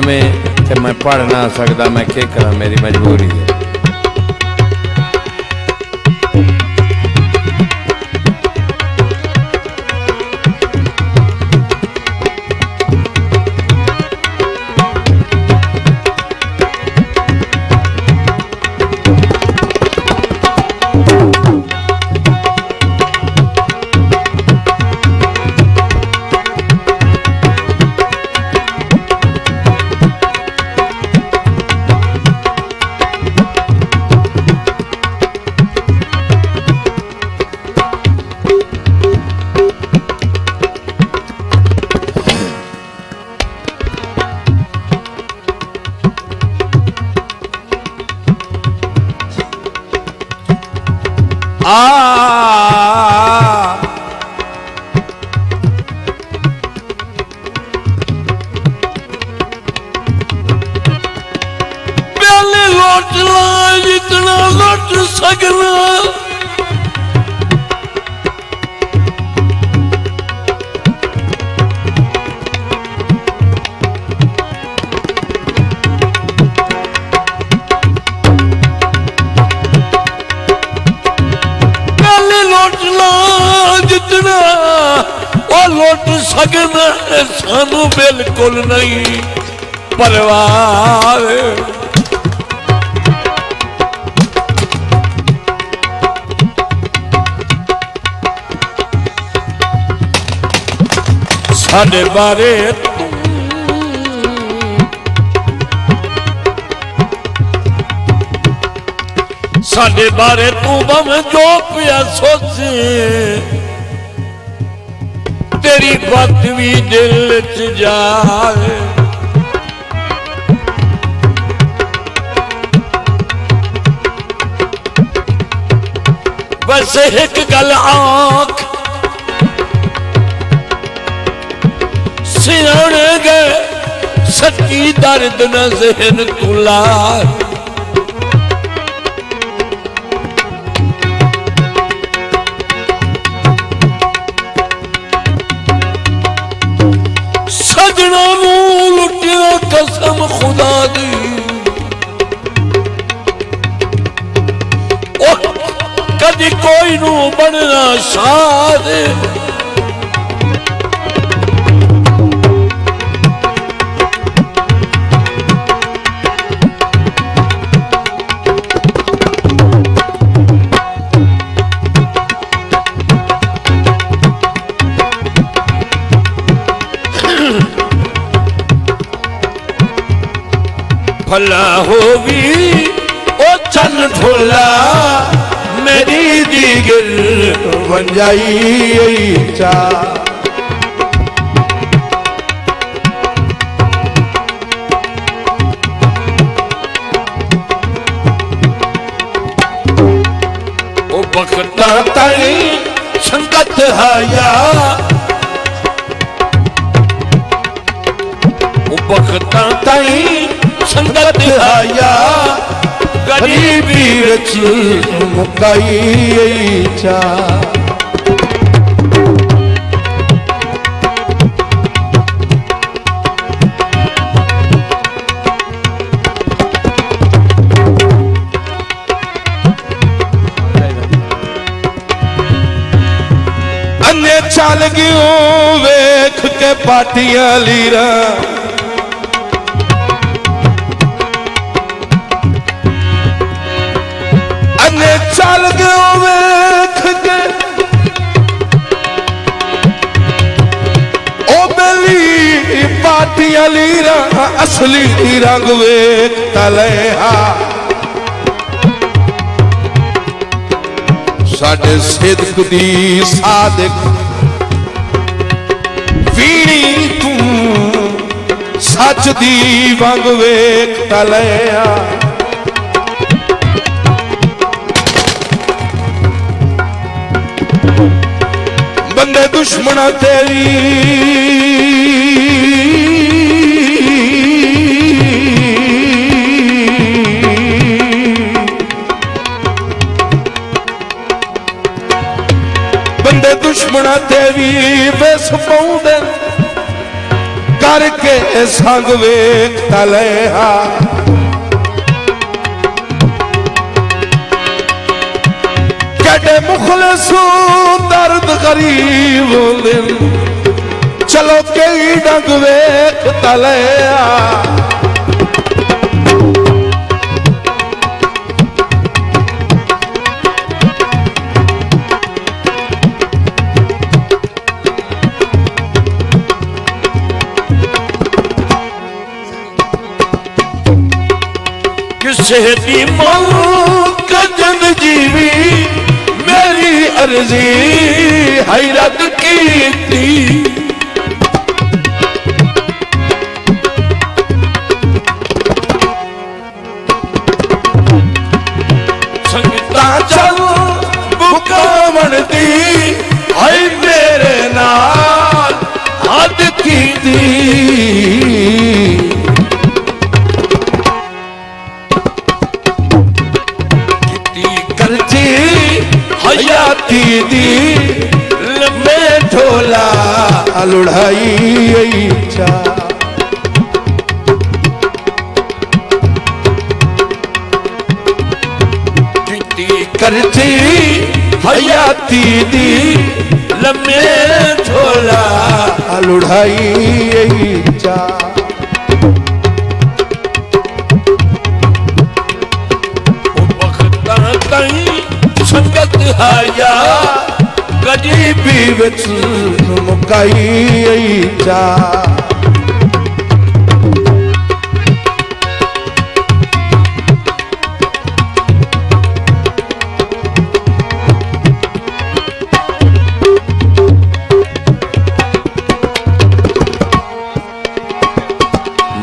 नवें ते मैं पढ़ ना सकता, मैं क्या करा, मेरी मजबूरी है। प्याले लौट ला जितना लौट सकना, जितना वो लौट सकना सानू बिल्कुल नहीं परवाह। साडे बारे साडे बारे तू भावें जो पिया सोचे, तेरी बात भी दिल च जाए। वैसे एक गल आंख सियाने गए, सच्ची दर्द न ज़हन तुला। सजना नू लुटिया कसम खुदा दी, कदी कोई नू बनना शाद। भला होगी ओ चन ढोला, मेरी दीगर बन जाई चा। ओ बखता ताई संगत हाया, ओ बखता ताई संगत आया, गरीबी रच मुकाई चा। अन्ने चल गयो वेख के पाटियां लीरा, चल गयो वेख के ओ बेली पाटियां लीरा, असली रंग वेख तलेहा। साडे सिदक दी सादिक वीणी तू सच दी वंग वेख तलेहा। बंदे दुश्मना तेरी बंदे दुश्मना तेरी बेस पाउंदे, करके संग वेख तलेहा कड़े मुखलसू दर्द गरीब दिन चलो कई डंग वेख तलेहा सेहती मौत कजन जीवी मेरी अर्जी हैरत की थी संगता चल बुकावण दी है मेरे नाल हद की थी हयाती दी लम्बे ढोला लुढ़ाई चा करती हयाती दी लम्बे ढोला लुढ़ाई चा संगत आया गरीबी विच मुकाई जा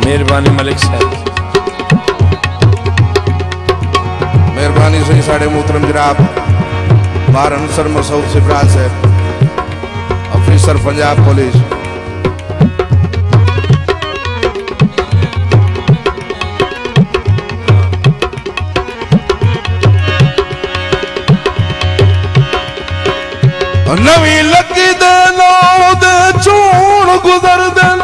मेहरबानी मलिक साहब मेहरबानी से साढ़े मोहतरम जनाब बार अंसर मसूद सिफराज साहब ऑफिसर पंजाब पुलिस नवी लगी दे लो दे चूण गुजर दिन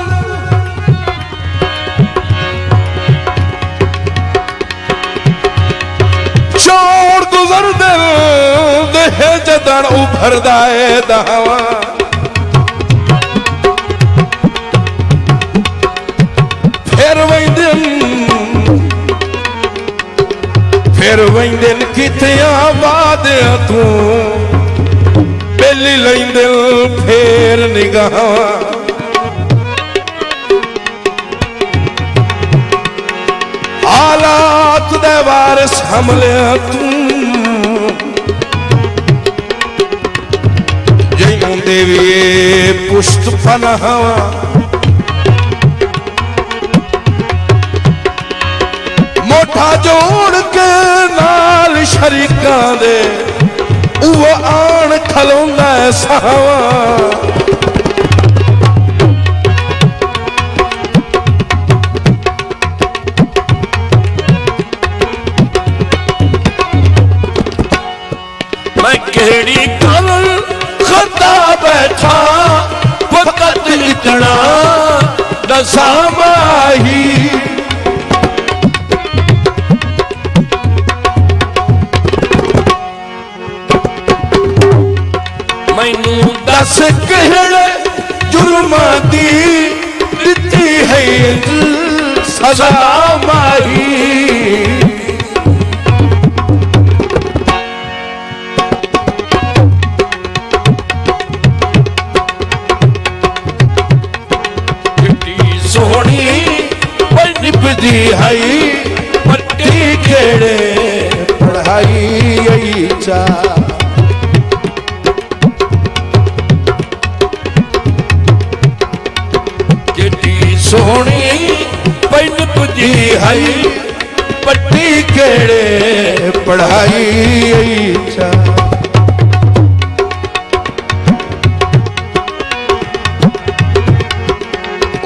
चौड़ गुजर दिल देह जदन उभरदा है दावा फिर वही कितिया बाद तू पहली लैंदिल फिर निगाह हालात दे वारिस हमले तू जैनू देवी पुष्ट पनाह मोटा जोड़ के नाल शरीका दे वो आन खलोंदा सावा केड़ी कल खता बैठा वक्त इतना दसा माही मैनू दस कहड़े जुर्मा दी दिती है सजा माही निपदी हई पट्टी खेड़े पढ़ाई चा केटी सोहनी पई निपदी हई पट्टी खेड़े पढ़ाई चा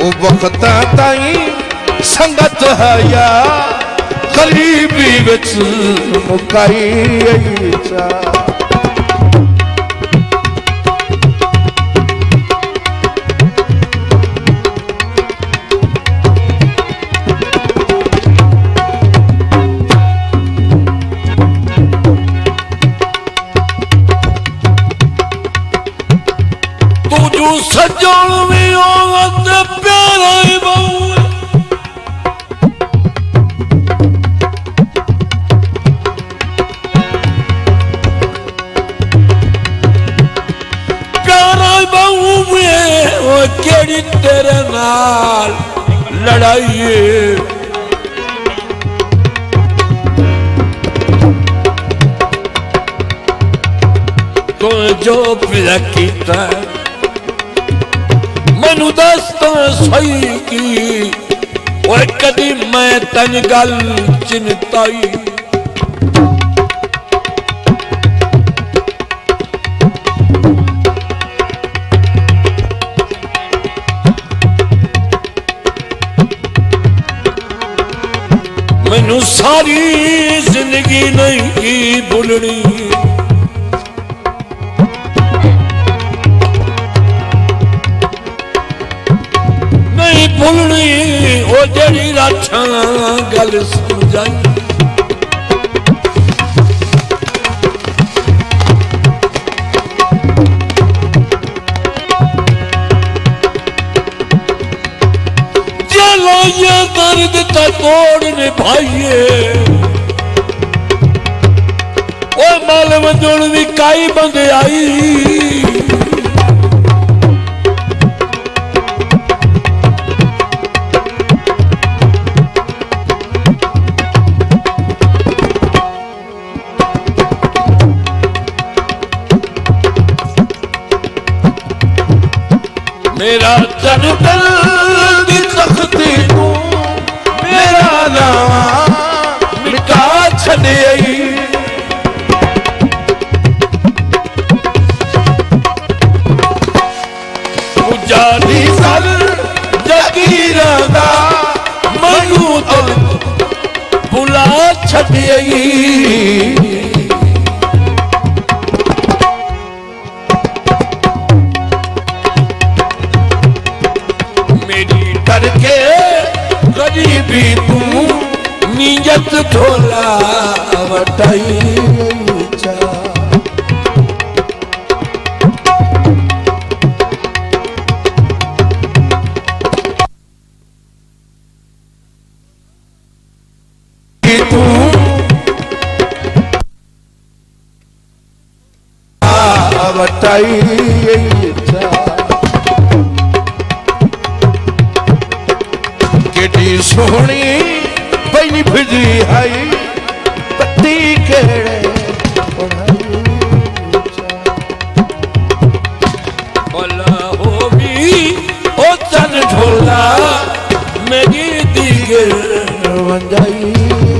ओ वक्ता ताई संगत हया गरीबी विच मुकाई चा जुल्मी औरत प्यारा ही बहु है। प्यारा ही बहु में वो केड़ी तेरे नाल लड़ाई है। तो जो पिला कीता मैनू दसता सही की वो कदी मैं तन गल चिंताई। मैनू सारी जिंदगी नहीं भूलनी। भूलनी वो जड़ी राछा गल समझाई। चलो ये दर्द तोड़ निभाइए वो माल वजोड़ भी काई बंद आई। मेरा तन दिल दी तख्ती तू मेरा नाम मिटा छड़े जानी सर जगीरा दा मनु तो बुला छड़े। करके गरीबी तू नीयत ढोला वटाई तू वटाई सोहनी बनी फिजी आई पत्ती केड़े बोला हो भी ओ चन ढोला मेरी दी गिर वंजाई।